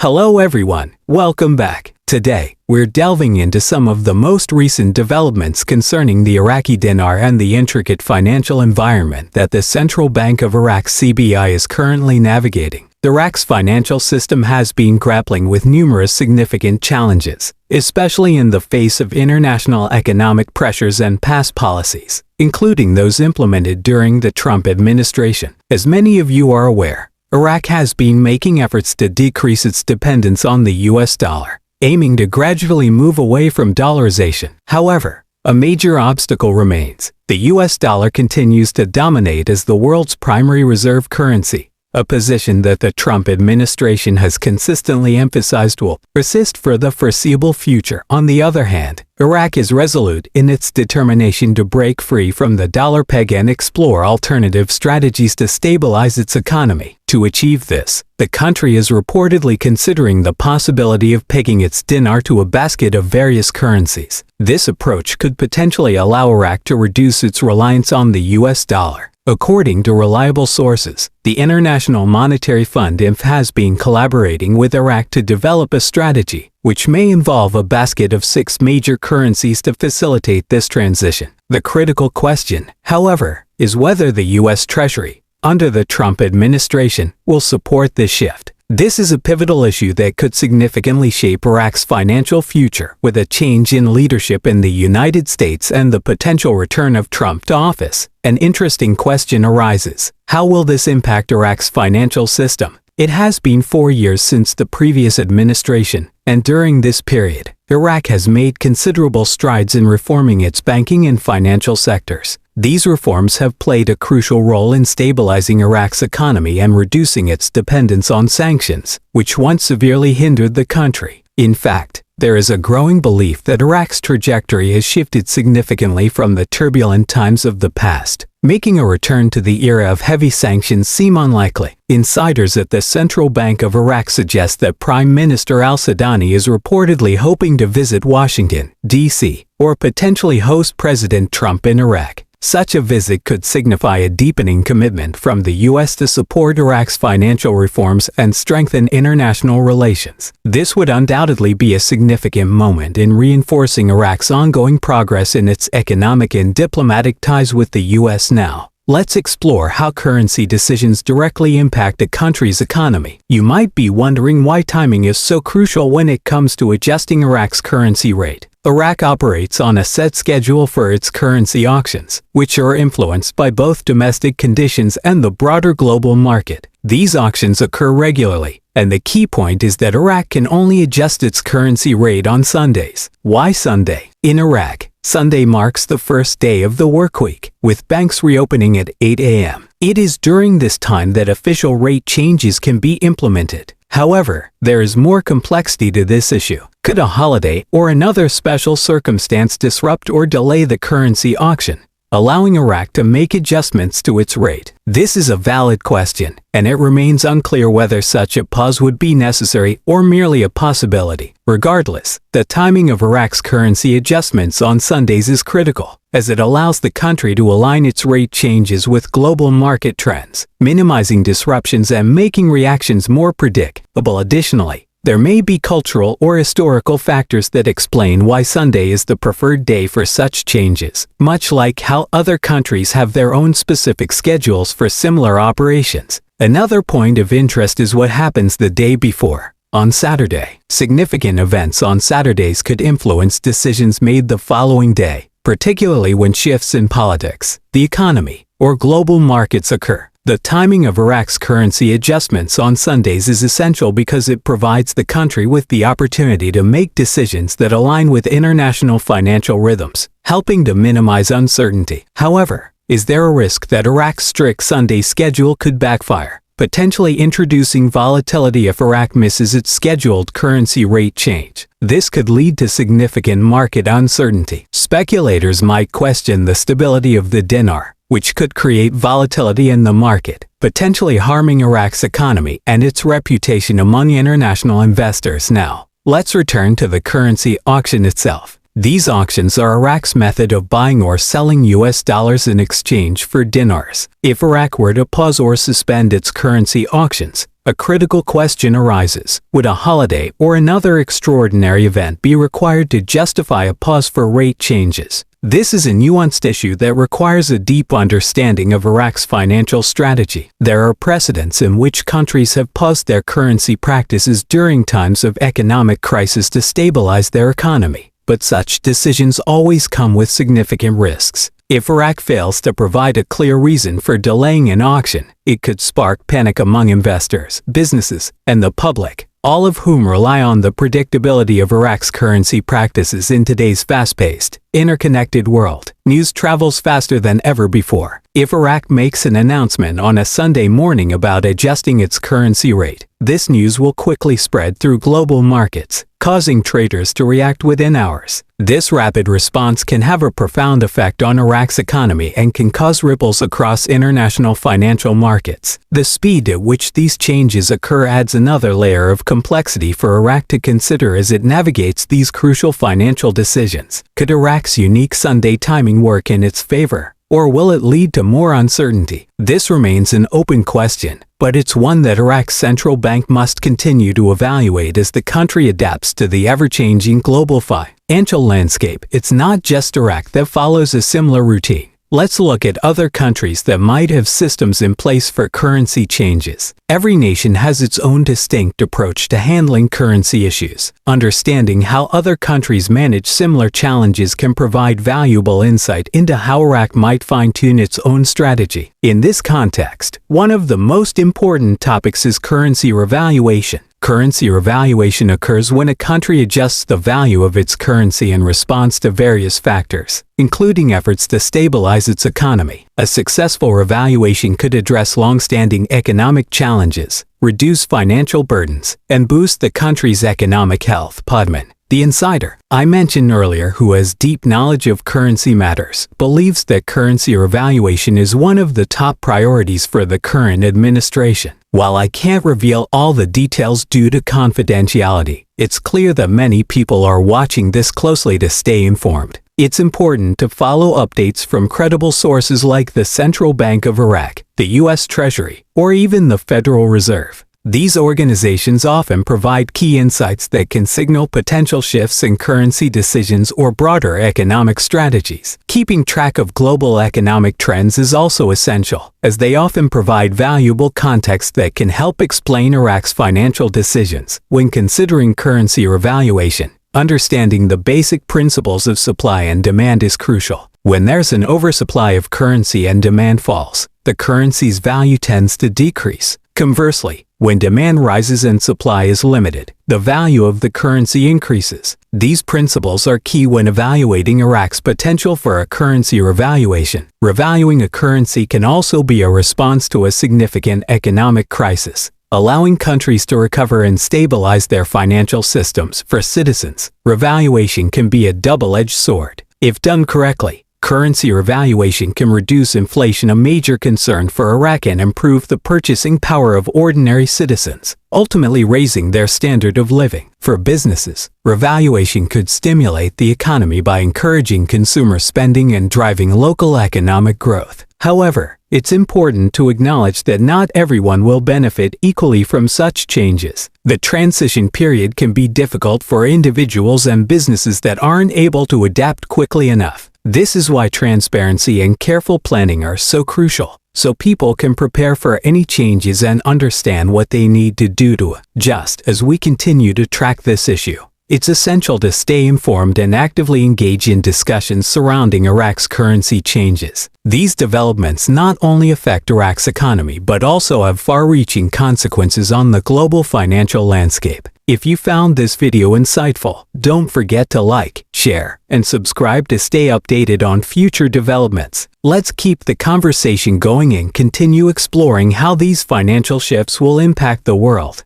Hello everyone, welcome back. Today, we're delving into some of the most recent developments concerning the Iraqi dinar and the intricate financial environment that the Central Bank of Iraq (CBI) is currently navigating. Iraq's financial system has been grappling with numerous significant challenges, especially in the face of international economic pressures and past policies, including those implemented during the Trump administration. As many of you are aware, Iraq has been making efforts to decrease its dependence on the US dollar, aiming to gradually move away from dollarization. However, a major obstacle remains. The US dollar continues to dominate as the world's primary reserve currency, a position that the Trump administration has consistently emphasized will persist for the foreseeable future. On the other hand, Iraq is resolute in its determination to break free from the dollar peg and explore alternative strategies to stabilize its economy. To achieve this, the country is reportedly considering the possibility of pegging its dinar to a basket of various currencies. This approach could potentially allow Iraq to reduce its reliance on the US dollar. According to reliable sources, the International Monetary Fund (IMF) has been collaborating with Iraq to develop a strategy, which may involve a basket of 6 major currencies to facilitate this transition. The critical question, however, is whether the U.S. Treasury, under the Trump administration, will support this shift. This is a pivotal issue that could significantly shape Iraq's financial future. With a change in leadership in the United States and the potential return of Trump to office, an interesting question arises. How will this impact Iraq's financial system? It has been 4 years since the previous administration, and during this period, Iraq has made considerable strides in reforming its banking and financial sectors. These reforms have played a crucial role in stabilizing Iraq's economy and reducing its dependence on sanctions, which once severely hindered the country. In fact, there is a growing belief that Iraq's trajectory has shifted significantly from the turbulent times of the past, making a return to the era of heavy sanctions seem unlikely. Insiders at the Central Bank of Iraq suggest that Prime Minister al-Sudani is reportedly hoping to visit Washington, D.C., or potentially host President Trump in Iraq. Such a visit could signify a deepening commitment from the U.S. to support Iraq's financial reforms and strengthen international relations. This would undoubtedly be a significant moment in reinforcing Iraq's ongoing progress in its economic and diplomatic ties with the U.S. Now, let's explore how currency decisions directly impact a country's economy. You might be wondering why timing is so crucial when it comes to adjusting Iraq's currency rate. Iraq operates on a set schedule for its currency auctions, which are influenced by both domestic conditions and the broader global market. These auctions occur regularly, and the key point is that Iraq can only adjust its currency rate on Sundays. Why Sunday? In Iraq, Sunday marks the first day of the workweek, with banks reopening at 8 a.m. It is during this time that official rate changes can be implemented. However, there is more complexity to this issue. Could a holiday or another special circumstance disrupt or delay the currency auction, allowing Iraq to make adjustments to its rate? This is a valid question, and it remains unclear whether such a pause would be necessary or merely a possibility. Regardless, the timing of Iraq's currency adjustments on Sundays is critical, as it allows the country to align its rate changes with global market trends, minimizing disruptions and making reactions more predictable. Additionally, there may be cultural or historical factors that explain why Sunday is the preferred day for such changes, much like how other countries have their own specific schedules for similar operations. Another point of interest is what happens the day before. On Saturday, significant events on Saturdays could influence decisions made the following day, particularly when shifts in politics, the economy, or global markets occur. The timing of Iraq's currency adjustments on Sundays is essential because it provides the country with the opportunity to make decisions that align with international financial rhythms, helping to minimize uncertainty. However, is there a risk that Iraq's strict Sunday schedule could backfire, potentially introducing volatility if Iraq misses its scheduled currency rate change? This could lead to significant market uncertainty. Speculators might question the stability of the dinar, which could create volatility in the market, potentially harming Iraq's economy and its reputation among international investors. Now, let's return to the currency auction itself. These auctions are Iraq's method of buying or selling US dollars in exchange for dinars. If Iraq were to pause or suspend its currency auctions, a critical question arises. Would a holiday or another extraordinary event be required to justify a pause for rate changes? This is a nuanced issue that requires a deep understanding of Iraq's financial strategy. There are precedents in which countries have paused their currency practices during times of economic crisis to stabilize their economy, but such decisions always come with significant risks. If Iraq fails to provide a clear reason for delaying an auction, it could spark panic among investors, businesses, and the public, all of whom rely on the predictability of Iraq's currency practices in today's fast-paced, interconnected world. News travels faster than ever before. If Iraq makes an announcement on a Sunday morning about adjusting its currency rate, this news will quickly spread through global markets, causing traders to react within hours. This rapid response can have a profound effect on Iraq's economy and can cause ripples across international financial markets. The speed at which these changes occur adds another layer of complexity for Iraq to consider as it navigates these crucial financial decisions. Could Iraq's unique Sunday timing work in its favor, or will it lead to more uncertainty? This remains an open question, but it's one that Iraq's central bank must continue to evaluate as the country adapts to the ever-changing global financial landscape. It's not just Iraq that follows a similar routine. Let's look at other countries that might have systems in place for currency changes. Every nation has its own distinct approach to handling currency issues. Understanding how other countries manage similar challenges can provide valuable insight into how Iraq might fine-tune its own strategy. In this context, one of the most important topics is currency revaluation. Currency revaluation occurs when a country adjusts the value of its currency in response to various factors, including efforts to stabilize its economy. A successful revaluation could address long-standing economic challenges, reduce financial burdens, and boost the country's economic health. Podman, the insider I mentioned earlier, who has deep knowledge of currency matters, believes that currency revaluation is one of the top priorities for the current administration. While I can't reveal all the details due to confidentiality, it's clear that many people are watching this closely to stay informed. It's important to follow updates from credible sources like the Central Bank of Iraq, the U.S. Treasury, or even the Federal Reserve. These organizations often provide key insights that can signal potential shifts in currency decisions or broader economic strategies. Keeping track of global economic trends is also essential, as they often provide valuable context that can help explain Iraq's financial decisions. When considering currency revaluation, understanding the basic principles of supply and demand is crucial. When there's an oversupply of currency and demand falls, the currency's value tends to decrease. Conversely, when demand rises and supply is limited, the value of the currency increases. These principles are key when evaluating Iraq's potential for a currency revaluation. Revaluing a currency can also be a response to a significant economic crisis, allowing countries to recover and stabilize their financial systems. For citizens, revaluation can be a double-edged sword. If done correctly, currency revaluation can reduce inflation, a major concern for Iraq, and improve the purchasing power of ordinary citizens, ultimately raising their standard of living. For businesses, revaluation could stimulate the economy by encouraging consumer spending and driving local economic growth. However, it's important to acknowledge that not everyone will benefit equally from such changes. The transition period can be difficult for individuals and businesses that aren't able to adapt quickly enough. This is why transparency and careful planning are so crucial, so people can prepare for any changes and understand what they need to do to adjust. As we continue to track this issue, it's essential to stay informed and actively engage in discussions surrounding Iraq's currency changes. These developments not only affect Iraq's economy but also have far-reaching consequences on the global financial landscape. If you found this video insightful, don't forget to like, share, and subscribe to stay updated on future developments. Let's keep the conversation going and continue exploring how these financial shifts will impact the world.